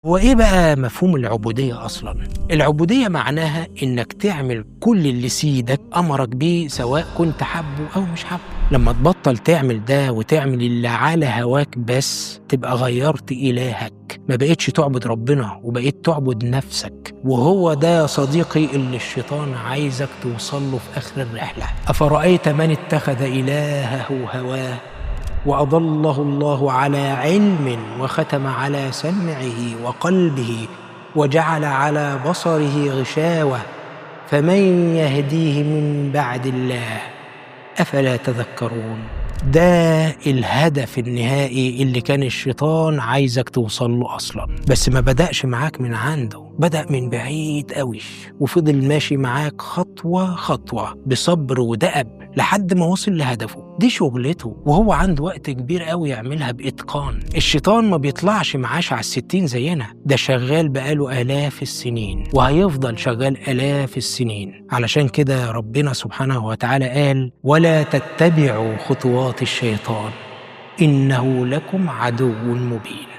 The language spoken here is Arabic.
هو إيه بقى مفهوم العبودية أصلًا؟ العبودية معناها إنك تعمل كل اللي سيدك أمرك بيه سواء كنت حابه أو مش حابه. لما تبطل تعمل ده وتعمل اللي على هواك بس تبقى غيرت إلهك، ما بقيتش تعبد ربنا وبقيت تعبد نفسك. وهو ده يا صديقي اللي الشيطان عايزك توصل له في آخر الرحلة. أفرأيت من اتخذ إلهه هواه وأضله الله على علم وختم على سمعه وقلبه وجعل على بصره غشاوة فمن يهديه من بعد الله أفلا تذكرون؟ ده الهدف النهائي اللي كان الشيطان عايزك توصل له أصلا، بس ما بدأش معاك من عنده، بدأ من بعيد قوي وفضل ماشي معاك خطوة خطوة بصبر ودأب لحد ما وصل لهدفه. دي شغلته وهو عنده وقت كبير قوي يعملها بإتقان. الشيطان ما بيطلعش معاش على 60 زينا، ده شغال بقاله آلاف السنين وهيفضل شغال آلاف السنين. علشان كده ربنا سبحانه وتعالى قال: ولا تتبعوا خطوات الشيطان إنه لكم عدو مبين.